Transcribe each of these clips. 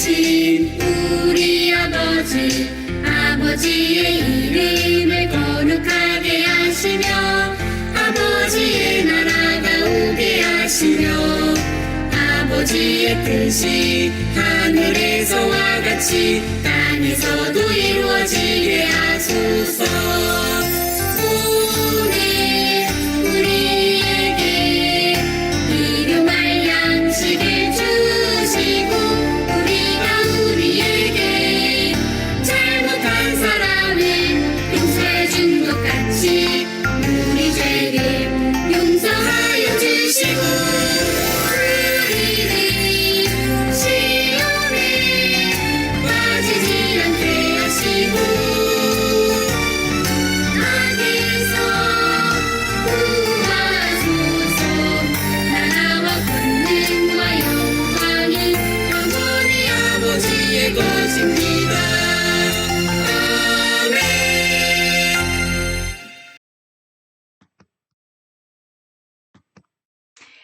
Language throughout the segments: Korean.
되신 우리 아버지의 이름을 거룩하게 하시며 아버지의 나라가 오게 하시며 아버지의 뜻이 하늘에서와 같이 땅에서도 이루어지게 하소서. 오늘 우리에게 일용할 양식을 주시고 우리에게 잘못한 사람을 용서해 준 것 같이 우리 죄를 용서하여 주시고 우리를 시험에 빠지지 않게 하시고 악에서 구하소서. 나라와 권능과 영광은 영원히 아버지의 것입니다. 아멘.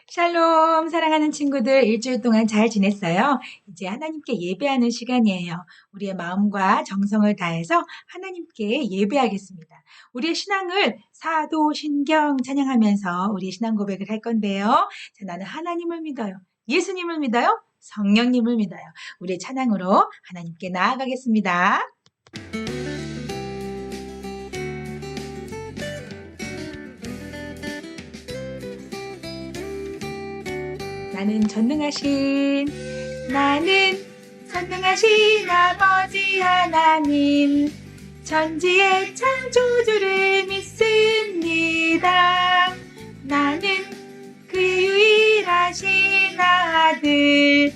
샬롬, 사랑하는 친구들, 일주일 동안 잘 지냈어요? 이제 하나님께 예배하는 시간이에요. 우리의 마음과 정성을 다해서 하나님께 예배하겠습니다. 우리의 신앙을 사도, 신경 찬양하면서 우리의 신앙 고백을 할 건데요. 자, 나는 하나님을 믿어요. 예수님을 믿어요. 성령님을 믿어요. 우리의 찬양으로 하나님께 나아가겠습니다. 나는 전능하신 아버지 하나님 천지의 창조주를 믿습니다. 나는 그의 유일하신 아들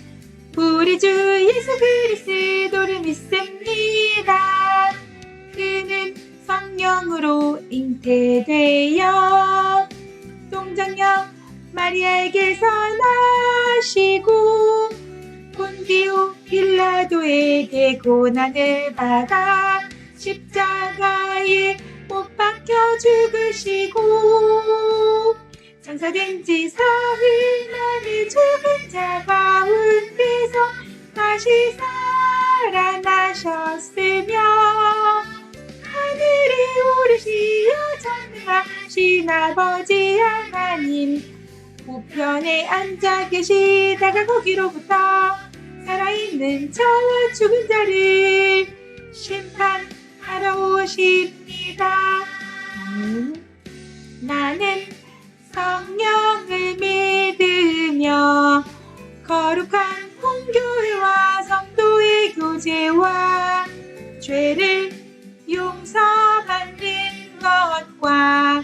우리 주 예수 그리스도를 믿습니다. 그는 성령으로 잉태되어 동정녀 마리아에게서 나시고 본디오 빌라도에게 고난을 받아 십자가에 못 박혀 죽으시고 장사된 지 사흘 만에 죽은 자 가운데서 다시 살아나셨으며 하늘에 오르시어 전능하신 아버지 하나님 우편에 앉아 계시다가 거기로부터 살아있는 저와 죽은 자를 심판하러 오십니다. 나는 성령을 믿으며 거룩한 공교회와 성도의 교제와 죄를 용서받는 것과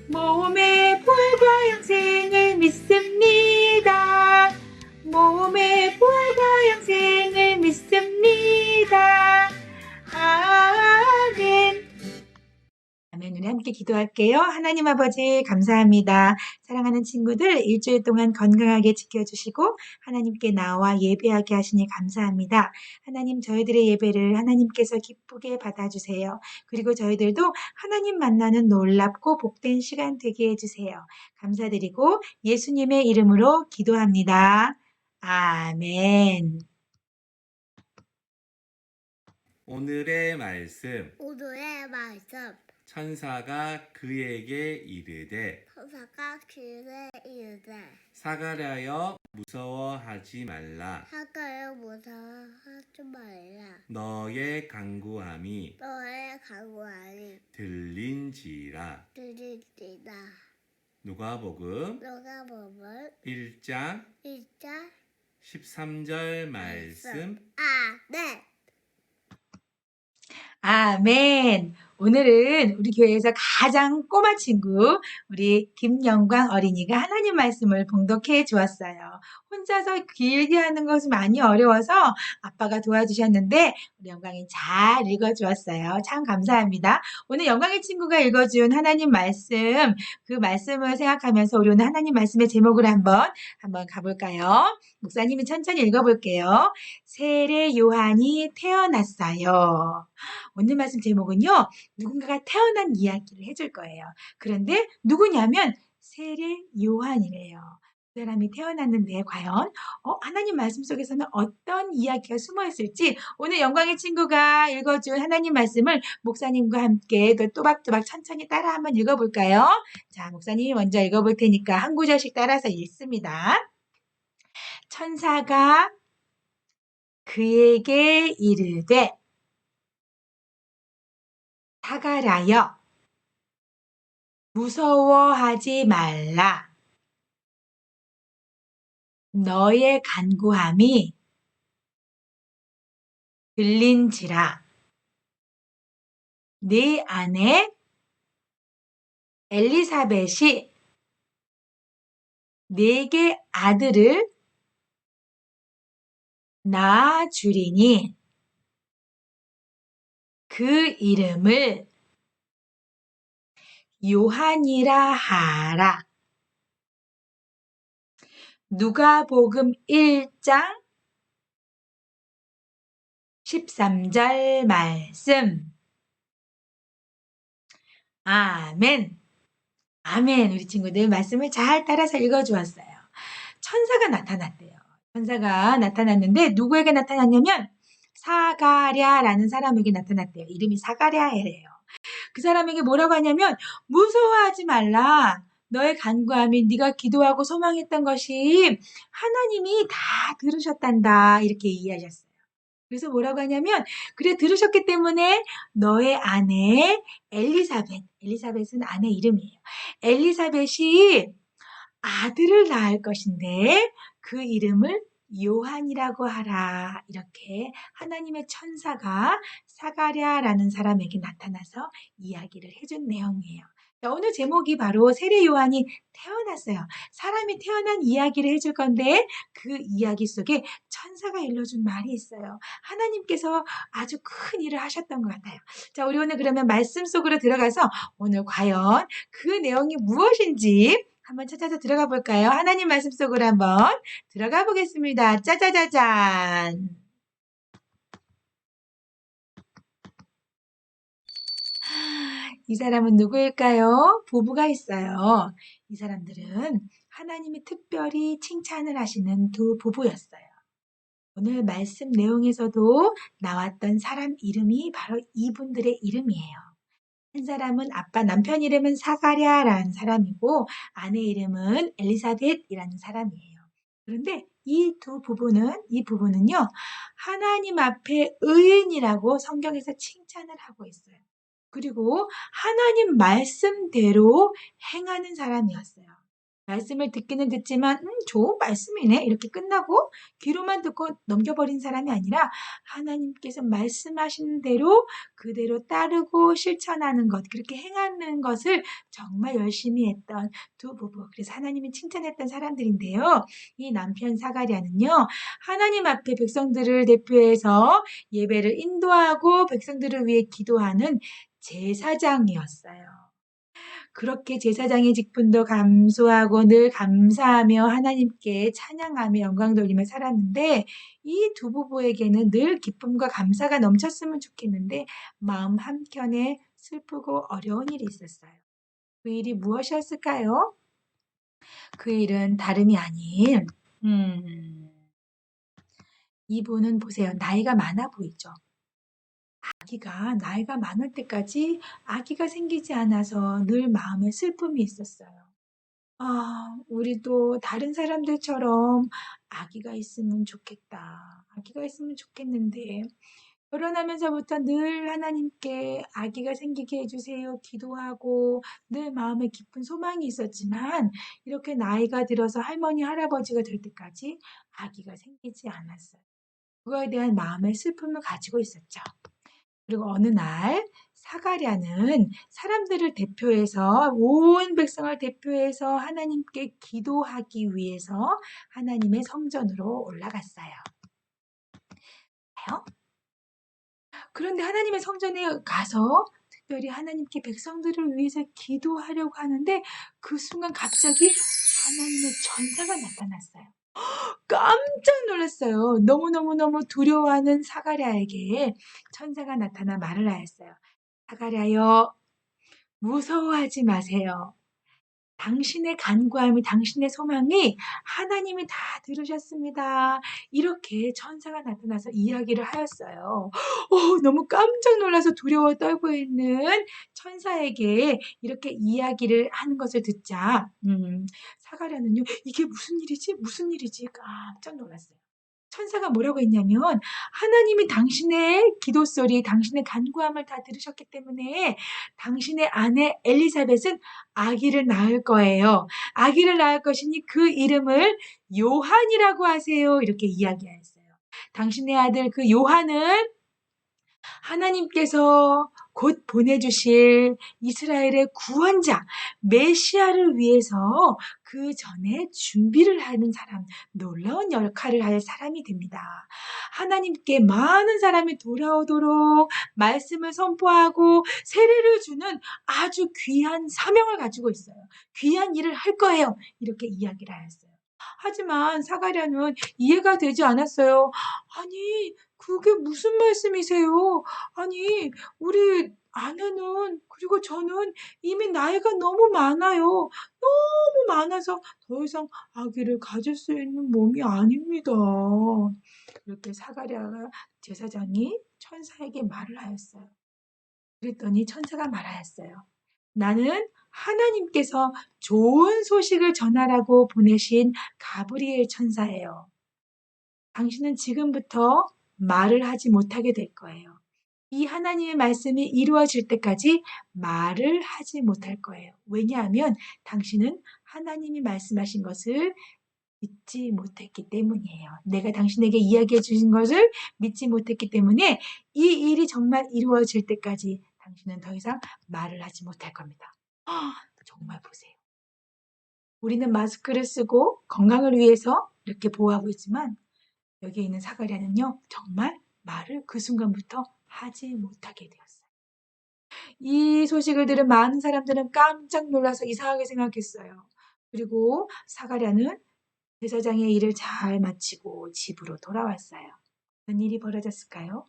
몸의 부활과 영생을 믿습니다. 몸의 부활과 영생을 믿습니다. 아멘. 아멘. 우리 함께 기도할게요. 하나님 아버지 감사합니다. 사랑하는 친구들 일주일 동안 건강하게 지켜주시고 하나님께 나와 예배하게 하시니 감사합니다. 하나님 저희들의 예배를 하나님께서 기쁘게 받아주세요. 그리고 저희들도 하나님 만나는 놀랍고 복된 시간 되게 해주세요. 감사드리고 예수님의 이름으로 기도합니다. 아멘. 오늘의 말씀 천사가 그에게 이르되 사가랴여 무서워하지 말라 너의 간구함이 들린지라. 누가복음 1장 13절 말씀. 아멘. 오늘은 우리 교회에서 가장 꼬마 친구 우리 김영광 어린이가 하나님 말씀을 봉독해 주었어요. 혼자서 길게 하는 것이 많이 어려워서 아빠가 도와주셨는데 우리 영광이 잘 읽어주었어요. 참 감사합니다. 오늘 영광의 친구가 읽어준 하나님 말씀, 그 말씀을 생각하면서 우리 오늘 하나님 말씀의 제목을 한번 가볼까요? 목사님이 천천히 읽어볼게요. 세례 요한이 태어났어요. 오늘 말씀 제목은요. 누군가가 태어난 이야기를 해줄 거예요. 그런데 누구냐면 세례 요한이래요. 그 사람이 태어났는데 과연 하나님 말씀 속에서는 어떤 이야기가 숨어 있을지 오늘 영광의 친구가 읽어준 하나님 말씀을 목사님과 함께 또 또박또박 천천히 따라 한번 읽어볼까요? 자, 목사님이 먼저 읽어볼 테니까 한 구절씩 따라서 읽습니다. 천사가 그에게 이르되 사가랴여 무서워하지 말라. 너의 간구함이 들린지라. 네 아내 엘리사벳이 네게 아들을 낳아주리니 그 이름을 요한이라 하라. 누가복음 1장 13절 말씀. 아멘. 아멘. 우리 친구들 말씀을 잘 따라서 읽어주었어요. 천사가 나타났대요. 천사가 나타났는데 누구에게 나타났냐면 사가랴라는 사람에게 나타났대요. 이름이 사가랴예요. 그 사람에게 뭐라고 하냐면 무서워하지 말라. 너의 간구함이 네가 기도하고 소망했던 것이 하나님이 다 들으셨단다. 이렇게 이해하셨어요. 그래서 뭐라고 하냐면 그래 들으셨기 때문에 너의 아내 엘리사벳은 아내 이름이에요. 엘리사벳이 아들을 낳을 것인데 그 이름을 요한이라고 하라. 이렇게 하나님의 천사가 사가랴라는 사람에게 나타나서 이야기를 해준 내용이에요. 자, 오늘 제목이 바로 세례 요한이 태어났어요. 사람이 태어난 이야기를 해줄 건데 그 이야기 속에 천사가 일러준 말이 있어요. 하나님께서 아주 큰 일을 하셨던 것 같아요. 자, 우리 오늘 그러면 말씀 속으로 들어가서 오늘 과연 그 내용이 무엇인지 한번 찾아서 들어가 볼까요? 하나님 말씀 속으로 한번 들어가 보겠습니다. 짜자자잔. 이 사람은 누구일까요? 부부가 있어요. 이 사람들은 하나님이 특별히 칭찬을 하시는 두 부부였어요. 오늘 말씀 내용에서도 나왔던 사람 이름이 바로 이분들의 이름이에요. 한 사람은 아빠 남편 이름은 사가랴라는 사람이고 아내 이름은 엘리사벳이라는 사람이에요. 그런데 이 부부는요 하나님 앞에 의인이라고 성경에서 칭찬을 하고 있어요. 그리고 하나님 말씀대로 행하는 사람이었어요. 말씀을 듣기는 듣지만 좋은 말씀이네 이렇게 끝나고 귀로만 듣고 넘겨버린 사람이 아니라 하나님께서 말씀하시는 대로 그대로 따르고 실천하는 것 그렇게 행하는 것을 정말 열심히 했던 두 부부 그래서 하나님이 칭찬했던 사람들인데요. 이 남편 사가랴는요 하나님 앞에 백성들을 대표해서 예배를 인도하고 백성들을 위해 기도하는 제사장이었어요. 그렇게 제사장의 직분도 감수하고 늘 감사하며 하나님께 찬양하며 영광 돌리며 살았는데 이 두 부부에게는 늘 기쁨과 감사가 넘쳤으면 좋겠는데 마음 한켠에 슬프고 어려운 일이 있었어요. 그 일이 무엇이었을까요? 그 일은 다름이 아닌 이분은 보세요. 나이가 많아 보이죠? 아기가 나이가 많을 때까지 아기가 생기지 않아서 늘 마음에 슬픔이 있었어요. 아, 우리도 다른 사람들처럼 아기가 있으면 좋겠다. 아기가 있으면 좋겠는데, 결혼하면서부터 늘 하나님께 아기가 생기게 해주세요. 기도하고 늘 마음에 깊은 소망이 있었지만, 이렇게 나이가 들어서 할머니, 할아버지가 될 때까지 아기가 생기지 않았어요. 그거에 대한 마음의 슬픔을 가지고 있었죠. 그리고 어느 날 사가랴는 사람들을 대표해서 온 백성을 대표해서 하나님께 기도하기 위해서 하나님의 성전으로 올라갔어요. 그런데 하나님의 성전에 가서 특별히 하나님께 백성들을 위해서 기도하려고 하는데 그 순간 갑자기 하나님의 전사가 나타났어요. 깜짝 놀랐어요. 너무너무너무 두려워하는 사가랴에게 천사가 나타나 말을 하였어요. 사가랴여 무서워하지 마세요. 당신의 간구함이 당신의 소망이 하나님이 다 들으셨습니다. 이렇게 천사가 나타나서 이야기를 하였어요. 너무 깜짝 놀라서 두려워 떨고 있는 천사에게 이렇게 이야기를 하는 것을 듣자 사가랴는요. 이게 무슨 일이지? 무슨 일이지? 깜짝 놀랐어요. 천사가 뭐라고 했냐면 하나님이 당신의 기도소리, 당신의 간구함을 다 들으셨기 때문에 당신의 아내 엘리사벳은 아기를 낳을 거예요. 아기를 낳을 것이니 그 이름을 요한이라고 하세요. 이렇게 이야기하였어요. 당신의 아들 그 요한은 하나님께서 곧 보내주실 이스라엘의 구원자, 메시아를 위해서 그 전에 준비를 하는 사람, 놀라운 역할을 할 사람이 됩니다. 하나님께 많은 사람이 돌아오도록 말씀을 선포하고 세례를 주는 아주 귀한 사명을 가지고 있어요. 귀한 일을 할 거예요. 이렇게 이야기를 하였어요. 하지만 사가랴는 이해가 되지 않았어요. 아니, 그게 무슨 말씀이세요? 아니, 우리 아내는, 그리고 저는 이미 나이가 너무 많아요. 너무 많아서 더 이상 아기를 가질 수 있는 몸이 아닙니다. 이렇게 사가랴가 제사장이 천사에게 말을 하였어요. 그랬더니 천사가 말하였어요. 나는 하나님께서 좋은 소식을 전하라고 보내신 가브리엘 천사예요. 당신은 지금부터 말을 하지 못하게 될 거예요. 이 하나님의 말씀이 이루어질 때까지 말을 하지 못할 거예요. 왜냐하면 당신은 하나님이 말씀하신 것을 믿지 못했기 때문이에요. 내가 당신에게 이야기해 주신 것을 믿지 못했기 때문에 이 일이 정말 이루어질 때까지 당신은 더 이상 말을 하지 못할 겁니다. 정말 보세요. 우리는 마스크를 쓰고 건강을 위해서 이렇게 보호하고 있지만 여기에 있는 사가랴는요. 정말 말을 그 순간부터 하지 못하게 되었어요. 이 소식을 들은 많은 사람들은 깜짝 놀라서 이상하게 생각했어요. 그리고 사가랴는 제사장의 일을 잘 마치고 집으로 돌아왔어요. 어떤 일이 벌어졌을까요?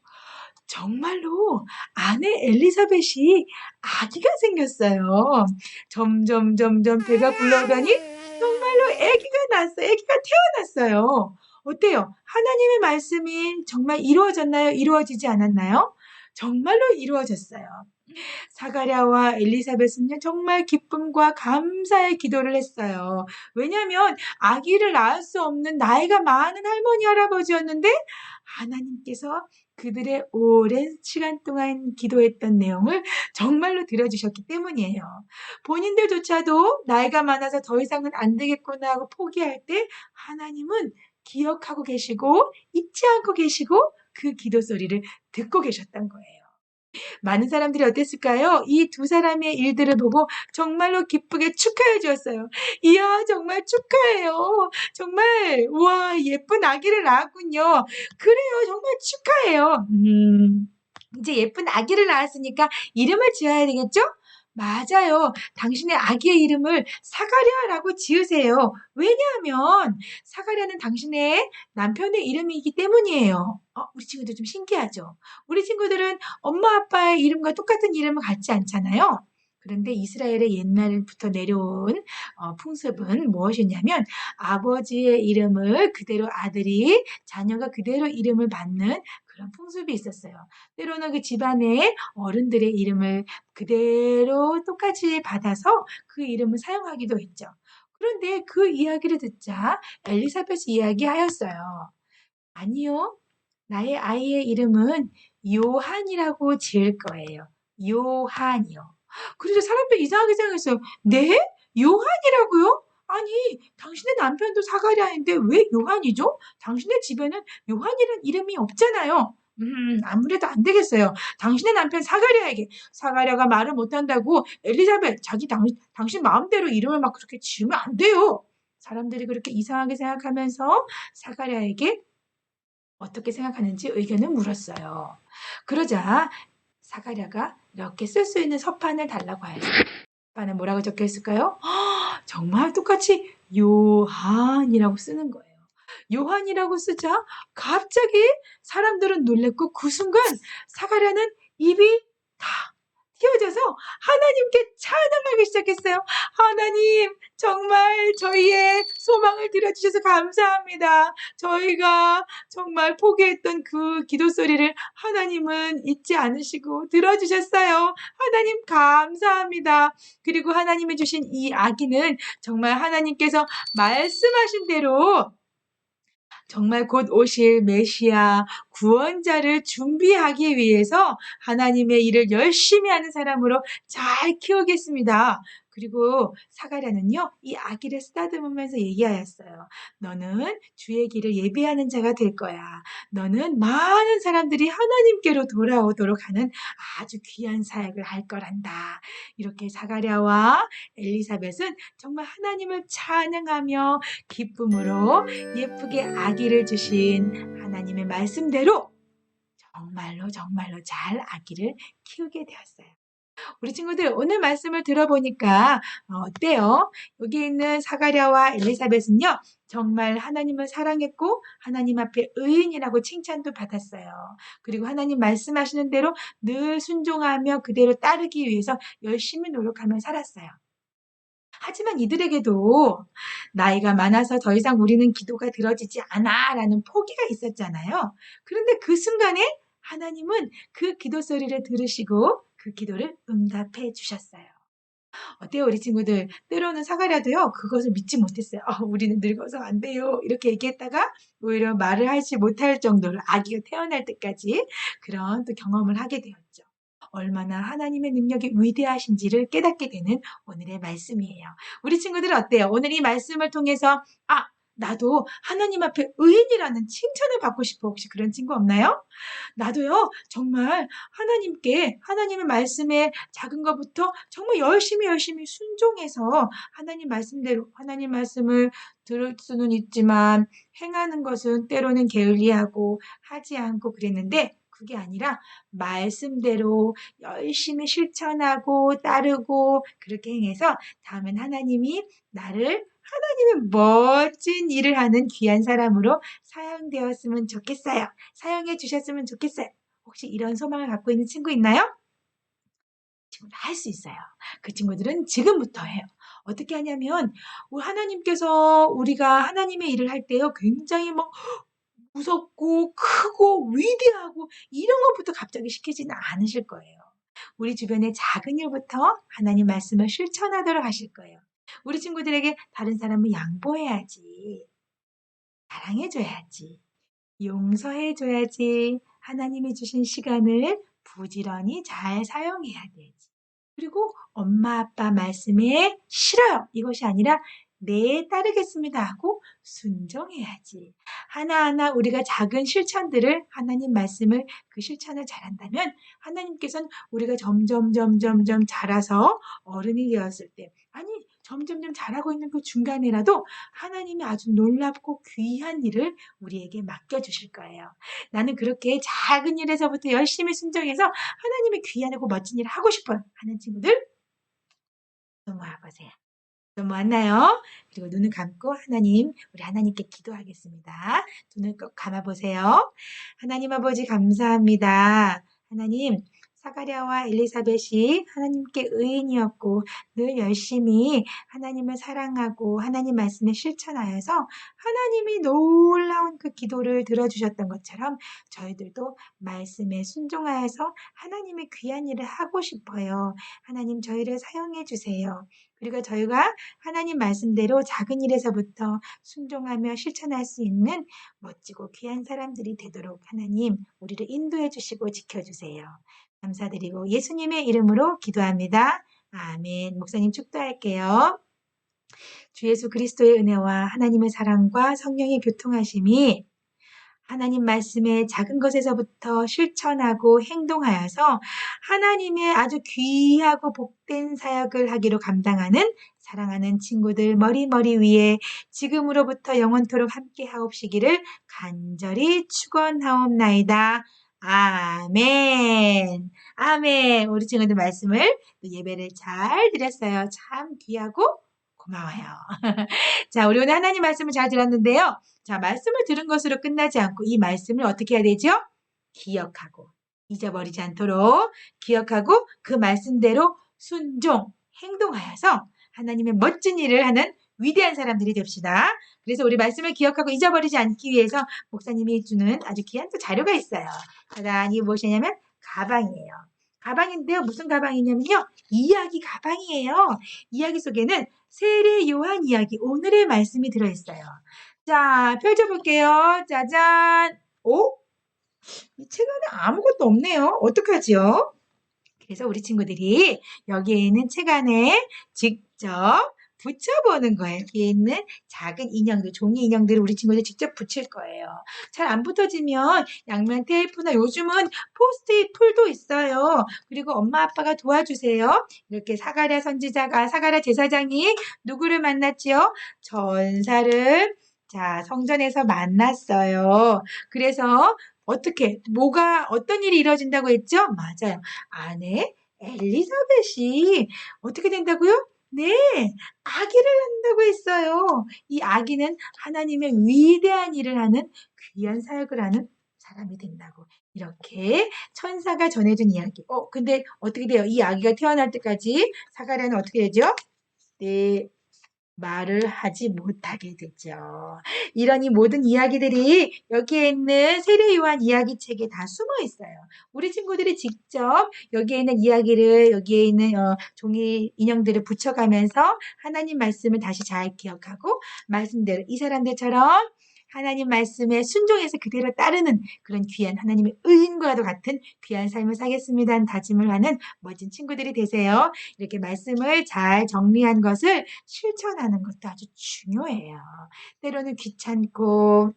정말로 아내 엘리사벳이 아기가 생겼어요. 점점 배가 불러오더니 정말로 아기가 났어요. 아기가 태어났어요. 어때요? 하나님의 말씀이 정말 이루어졌나요? 이루어지지 않았나요? 정말로 이루어졌어요. 사가랴와 엘리사벳은요, 정말 기쁨과 감사의 기도를 했어요. 왜냐하면 아기를 낳을 수 없는 나이가 많은 할머니, 할아버지였는데 하나님께서 그들의 오랜 시간 동안 기도했던 내용을 정말로 들어주셨기 때문이에요. 본인들조차도 나이가 많아서 더 이상은 안 되겠구나 하고 포기할 때 하나님은 기억하고 계시고 잊지 않고 계시고 그 기도 소리를 듣고 계셨던 거예요. 많은 사람들이 어땠을까요? 이 두 사람의 일들을 보고 정말로 기쁘게 축하해 주었어요. 이야, 정말 축하해요. 정말, 우와, 예쁜 아기를 낳았군요. 그래요, 정말 축하해요. 이제 예쁜 아기를 낳았으니까 이름을 지어야 되겠죠? 맞아요. 당신의 아기의 이름을 사가랴라고 지으세요. 왜냐하면 사가랴는 당신의 남편의 이름이기 때문이에요. 우리 친구들 좀 신기하죠? 우리 친구들은 엄마 아빠의 이름과 똑같은 이름을 갖지 않잖아요. 그런데 이스라엘의 옛날부터 내려온 풍습은 무엇이냐면 아버지의 이름을 그대로 아들이 자녀가 그대로 이름을 받는 그런 풍습이 있었어요. 때로는 그 집안의 어른들의 이름을 그대로 똑같이 받아서 그 이름을 사용하기도 했죠. 그런데 그 이야기를 듣자 엘리사벳이 이야기하였어요. 아니요. 나의 아이의 이름은 요한이라고 지을 거예요. 요한이요. 그래서 사람들이 이상하게 생각했어요. 네? 요한이라고요? 아니, 당신의 남편도 사가랴인데 왜 요한이죠? 당신의 집에는 요한이라는 이름이 없잖아요. 아무래도 안 되겠어요. 당신의 남편 사가랴가 말을 못한다고 엘리사벳, 당신 마음대로 이름을 막 그렇게 지으면 안 돼요. 사람들이 그렇게 이상하게 생각하면서 사가랴에게 어떻게 생각하는지 의견을 물었어요. 그러자 사가랴가 이렇게 쓸 수 있는 서판을 달라고 하였어요. 서판에 뭐라고 적혀 있을까요? 정말 똑같이 요한이라고 쓰는 거예요. 요한이라고 쓰자 갑자기 사람들은 놀랬고 그 순간 사가랴는 입이 다 튀어져서 하나님께 찬양하기 시작했어요. 하나님, 정말 저희의 소망을 들어주셔서 감사합니다. 저희가 정말 포기했던 그 기도 소리를 하나님은 잊지 않으시고 들어주셨어요. 하나님 감사합니다. 그리고 하나님이 주신 이 아기는 정말 하나님께서 말씀하신 대로 정말 곧 오실 메시아 구원자를 준비하기 위해서 하나님의 일을 열심히 하는 사람으로 잘 키우겠습니다. 그리고 사가랴는요, 이 아기를 쓰다듬으면서 얘기하였어요. 너는 주의 길을 예비하는 자가 될 거야. 너는 많은 사람들이 하나님께로 돌아오도록 하는 아주 귀한 사역을 할 거란다. 이렇게 사가랴와 엘리사벳은 정말 하나님을 찬양하며 기쁨으로 예쁘게 아기를 주신 하나님의 말씀대로 정말로 잘 아기를 키우게 되었어요. 우리 친구들 오늘 말씀을 들어보니까 어때요? 여기 있는 사가랴와 엘리사벳은요, 정말 하나님을 사랑했고 하나님 앞에 의인이라고 칭찬도 받았어요. 그리고 하나님 말씀하시는 대로 늘 순종하며 그대로 따르기 위해서 열심히 노력하며 살았어요. 하지만 이들에게도 나이가 많아서 더 이상 우리는 기도가 들어지지 않아 라는 포기가 있었잖아요. 그런데 그 순간에 하나님은 그 기도 소리를 들으시고 그 기도를 응답해 주셨어요. 어때요, 우리 친구들? 때로는 사가랴도요, 그것을 믿지 못했어요. 우리는 늙어서 안 돼요. 이렇게 얘기했다가 오히려 말을 하지 못할 정도로 아기가 태어날 때까지 그런 또 경험을 하게 되었죠. 얼마나 하나님의 능력이 위대하신지를 깨닫게 되는 오늘의 말씀이에요. 우리 친구들은 어때요? 오늘 이 말씀을 통해서 나도 하나님 앞에 의인이라는 칭찬을 받고 싶어. 혹시 그런 친구 없나요? 나도요, 정말 하나님께, 하나님의 말씀에 작은 것부터 정말 열심히 순종해서 하나님 말씀대로, 하나님 말씀을 들을 수는 있지만 행하는 것은 때로는 게을리하고 하지 않고 그랬는데 그게 아니라 말씀대로 열심히 실천하고 따르고 그렇게 행해서 다음엔 하나님이 나를 하나님의 멋진 일을 하는 귀한 사람으로 사용되었으면 좋겠어요. 사용해 주셨으면 좋겠어요. 혹시 이런 소망을 갖고 있는 친구 있나요? 친구들 할 수 있어요. 그 친구들은 지금부터 해요. 어떻게 하냐면 하나님께서 우리가 하나님의 일을 할 때요, 굉장히 막 무섭고 크고 위대하고 이런 것부터 갑자기 시키지는 않으실 거예요. 우리 주변의 작은 일부터 하나님 말씀을 실천하도록 하실 거예요. 우리 친구들에게 다른 사람을 양보해야지, 사랑해줘야지, 용서해줘야지, 하나님이 주신 시간을 부지런히 잘 사용해야 되지. 그리고 엄마 아빠 말씀에 싫어요, 이것이 아니라 네, 따르겠습니다 하고 순종해야지. 하나하나 우리가 작은 실천들을, 하나님 말씀을, 그 실천을 잘한다면 하나님께서는 우리가 점점 자라서 어른이 되었을 때, 아니 점점 자라고 있는 그 중간이라도 하나님이 아주 놀랍고 귀한 일을 우리에게 맡겨주실 거예요. 나는 그렇게 작은 일에서부터 열심히 순종해서 하나님의 귀하고 멋진 일을 하고 싶어요 하는 친구들 좀 모아보세요. 좀 모았나요? 그리고 눈을 감고 우리 하나님께 기도하겠습니다. 눈을 꼭 감아보세요. 하나님 아버지 감사합니다. 하나님, 사가랴와 엘리사벳이 하나님께 의인이었고 늘 열심히 하나님을 사랑하고 하나님 말씀에 실천하여서 하나님이 놀라운 그 기도를 들어주셨던 것처럼 저희들도 말씀에 순종하여서 하나님의 귀한 일을 하고 싶어요. 하나님 저희를 사용해 주세요. 그리고 저희가 하나님 말씀대로 작은 일에서부터 순종하며 실천할 수 있는 멋지고 귀한 사람들이 되도록 하나님 우리를 인도해 주시고 지켜주세요. 감사드리고 예수님의 이름으로 기도합니다. 아멘. 목사님 축도할게요. 주 예수 그리스도의 은혜와 하나님의 사랑과 성령의 교통하심이 하나님 말씀의 작은 것에서부터 실천하고 행동하여서 하나님의 아주 귀하고 복된 사역을 하기로 감당하는 사랑하는 친구들 머리 위에 지금으로부터 영원토록 함께 하옵시기를 간절히 축원하옵나이다. 아멘. 아멘. 우리 친구들 말씀을 예배를 잘 드렸어요. 참 귀하고 고마워요. 자, 우리 오늘 하나님 말씀을 잘 들었는데요. 자, 말씀을 들은 것으로 끝나지 않고 이 말씀을 어떻게 해야 되죠? 기억하고 잊어버리지 않도록 기억하고 그 말씀대로 순종, 행동하여서 하나님의 멋진 일을 하는 위대한 사람들이 됩시다. 그래서 우리 말씀을 기억하고 잊어버리지 않기 위해서 목사님이 주는 아주 귀한 또 자료가 있어요. 짜잔, 이게 무엇이냐면 가방이에요. 가방인데요. 무슨 가방이냐면요. 이야기 가방이에요. 이야기 속에는 세례 요한 이야기, 오늘의 말씀이 들어있어요. 자, 펼쳐볼게요. 짜잔. 오? 이 책 안에 아무것도 없네요. 어떡하지요? 그래서 우리 친구들이 여기에 있는 책 안에 직접 붙여보는 거예요. 여기에 있는 작은 인형들, 종이 인형들을 우리 친구들 직접 붙일 거예요. 잘 안 붙어지면 양면 테이프나 요즘은 포스트잇 풀도 있어요. 그리고 엄마 아빠가 도와주세요. 이렇게 사가랴 선지자가, 사가랴 제사장이 누구를 만났지요? 전사를 자, 성전에서 만났어요. 그래서 어떤 일이 이루어진다고 했죠? 맞아요. 아내 엘리사벳이 어떻게 된다고요? 네, 아기를 낳는다고 했어요. 이 아기는 하나님의 위대한 일을 하는 귀한 사역을 하는 사람이 된다고. 이렇게 천사가 전해준 이야기. 근데 어떻게 돼요? 이 아기가 태어날 때까지 사가랴는 어떻게 되죠? 네, 말을 하지 못하게 되죠. 이런 이 모든 이야기들이 여기에 있는 세례 요한 이야기 책에 다 숨어 있어요. 우리 친구들이 직접 여기에 있는 이야기를 여기에 있는 종이 인형들을 붙여가면서 하나님 말씀을 다시 잘 기억하고 말씀대로 이 사람들처럼 하나님 말씀에 순종해서 그대로 따르는 그런 귀한 하나님의 의인과도 같은 귀한 삶을 살겠습니다. 다짐을 하는 멋진 친구들이 되세요. 이렇게 말씀을 잘 정리한 것을 실천하는 것도 아주 중요해요. 때로는 귀찮고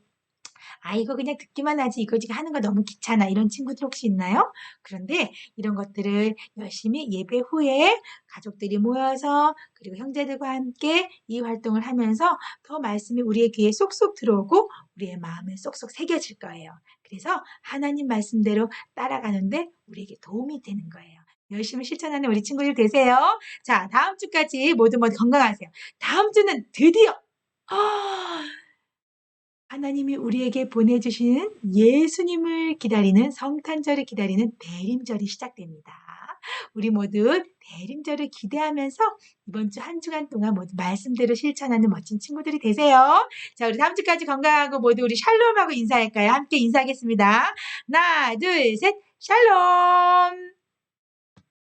이거 그냥 듣기만 하지 이거 지금 하는 거 너무 귀찮아 이런 친구들 혹시 있나요? 그런데 이런 것들을 열심히 예배 후에 가족들이 모여서 그리고 형제들과 함께 이 활동을 하면서 더 말씀이 우리의 귀에 쏙쏙 들어오고 우리의 마음에 쏙쏙 새겨질 거예요. 그래서 하나님 말씀대로 따라가는데 우리에게 도움이 되는 거예요. 열심히 실천하는 우리 친구들 되세요. 자, 다음 주까지 모두 건강하세요. 다음 주는 드디어 하나님이 우리에게 보내주시는 예수님을 기다리는 성탄절을 기다리는 대림절이 시작됩니다. 우리 모두 대림절을 기대하면서 이번 주 한 주간 동안 모두 말씀대로 실천하는 멋진 친구들이 되세요. 자, 우리 다음 주까지 건강하고 모두 우리 샬롬하고 인사할까요? 함께 인사하겠습니다. 하나, 둘, 셋, 샬롬!